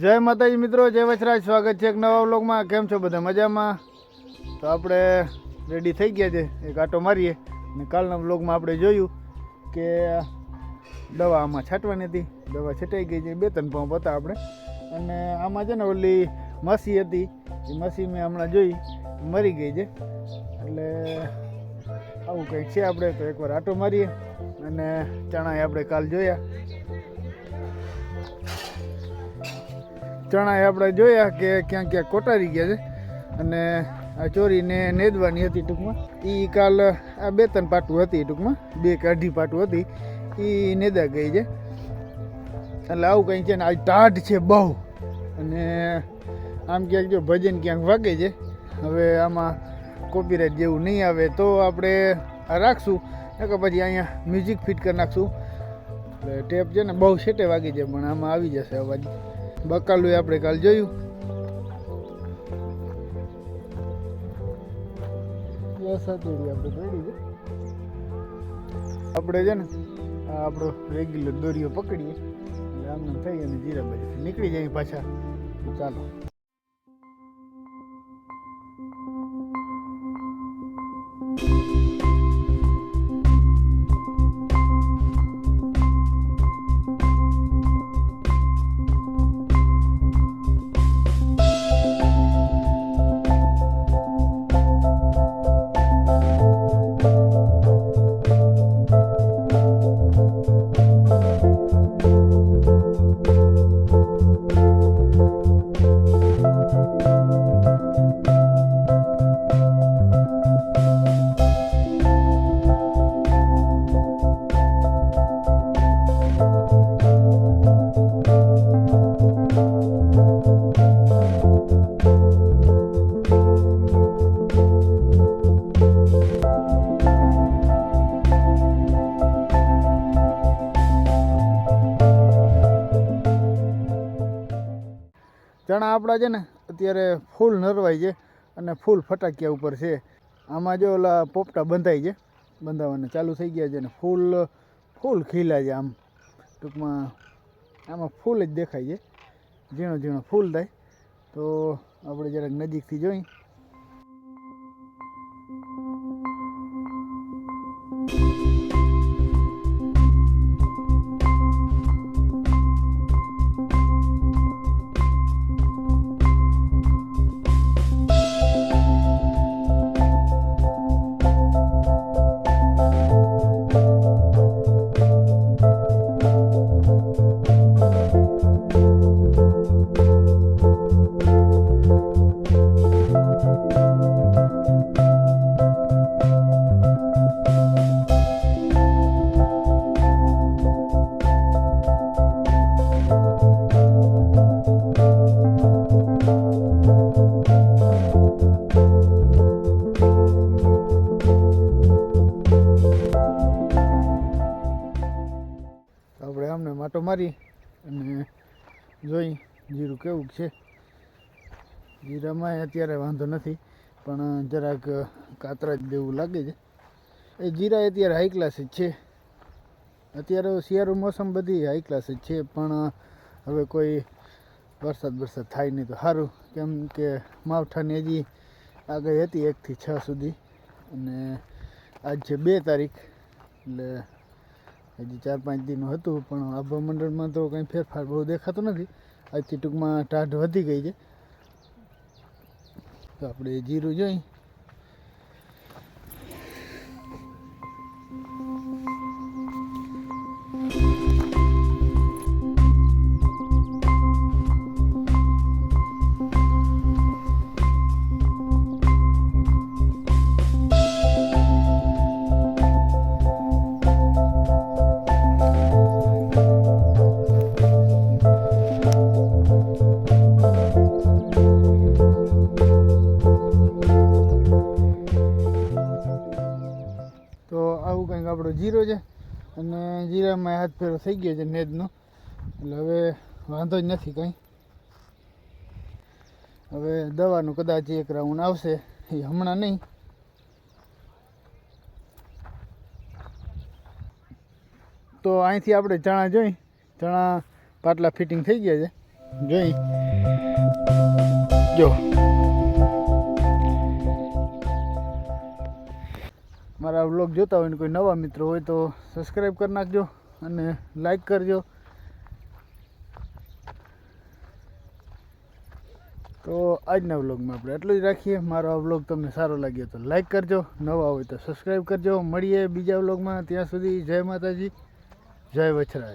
જય માતાજી મિત્રો, જય વચરાજ. સ્વાગત છે એક નવા વ્લોગમાં. કેમ છો બધા? મજામાં? તો આપણે રેડી થઈ ગયા છે, એક આટો મારીએ. અને કાલના વ્લોગમાં આપણે જોયું કે દવા આમાં છાંટવાની હતી, દવા છટાઈ ગઈ છે, 2-3 પંપ હતા આપણે. અને આમાં છે ને ઓલી મસી હતી, એ મસી મેં હમણાં જોઈ મરી ગઈ છે. એટલે આવું કંઈક છે. આપણે તો એકવાર આટો મારીએ. અને ચણા આપણે કાલ જોયા, ચણા આપણે જોયા કે ક્યાંક ક્યાંક કોટારી ગયા છે. અને આ ચોરીને નેદવાની હતી ટૂંકમાં. એ કાલ આ 2-3 પાટું હતી ટૂંકમાં, 2 કે 2.5 પાટું હતી, એ નેદા ગઈ છે. એટલે આવું કંઈ છે ને. આજ ટાઢ છે બહુ. અને આમ ક્યાંક જો ભજન ક્યાંક વાગે છે. હવે આમાં કોપીરાઇટ જેવું નહીં આવે તો આપણે આ રાખશું, કે પછી અહીંયા મ્યુઝિક ફિટ કરી નાખશું. એટલે ટેપ છે ને બહુ સેટે વાગી છે, પણ આમાં આવી જશે અવાજ. બકાલું આપણે કાલ જોયું. આપણે છે ને આ આપણો રેગ્યુલર દોરીઓ પકડીએ એટલે આમને થઈ અને જીરા બાજુ નીકળી જાય પાછા. ચાલો. ચણા આપણા છે ને અત્યારે ફૂલ નરવાઈ છે અને ફૂલ ફટાકિયા ઉપર છે. આમાં જો ઓલા પોપટા બંધાય છે, બંધાવાના ચાલુ થઈ ગયા છે. ને ફૂલ ખીલા છે. આમ ટૂંકમાં આમાં ફૂલ જ દેખાય છે, ઝીણો ઝીણો ફૂલ થાય. તો આપણે જરાક નજીકથી જોઈ. આપણે આમને માટો મારી અને જોઈ જીરું કેવું છે. જીરામાં અત્યારે વાંધો નથી, પણ જરાક કાતરા જેવું લાગે છે. એ જીરા અત્યારે હાઈ ક્લાસ જ છે. અત્યારે શિયાળુ મોસમ બધી હાઈ ક્લાસ જ છે. પણ હવે કોઈ વરસાદ થાય નહીં તો સારું. કેમ કે માવઠાની હજી આગાહી હતી 1 થી 6 સુધી. અને આજ છે 2 તારીખ, એટલે હજી 4-5 દિનનું હતું. પણ આબોહવા મંડળમાં તો કંઈ ફેરફાર બહુ દેખાતો નથી. આજથી ટૂંકમાં ટાઢ વધી ગઈ છે. તો આપણે જીરું જોઈ. આવું કંઈક આપણો જીરો છે. અને જીરામાં હાથ ફેરો થઈ ગયો છે નેદનો. એટલે હવે વાંધો જ નથી કંઈ. હવે દવાનું કદાચ 1 રાઉન્ડ આવશે, એ હમણાં નહીં. તો અહીંથી આપણે ચણા જોઈ, ચણા પાટલા ફિટિંગ થઈ ગયા છે. જોઈ જો મારા વ્લોગ જોતા હોય ને કોઈ નવા મિત્રો હોય તો સબસ્ક્રાઈબ કરી નાખજો અને લાઈક કરજો. તો આજના વ્લોગમાં આપણે એટલું જ રાખીએ. મારો આ વ્લોગ તમને સારો લાગ્યો તો લાઈક કરજો, નવા હોય તો સબસ્ક્રાઈબ કરજો. મળીએ બીજા વ્લોગમાં. ત્યાં સુધી જય માતાજી, જય વછરાજ.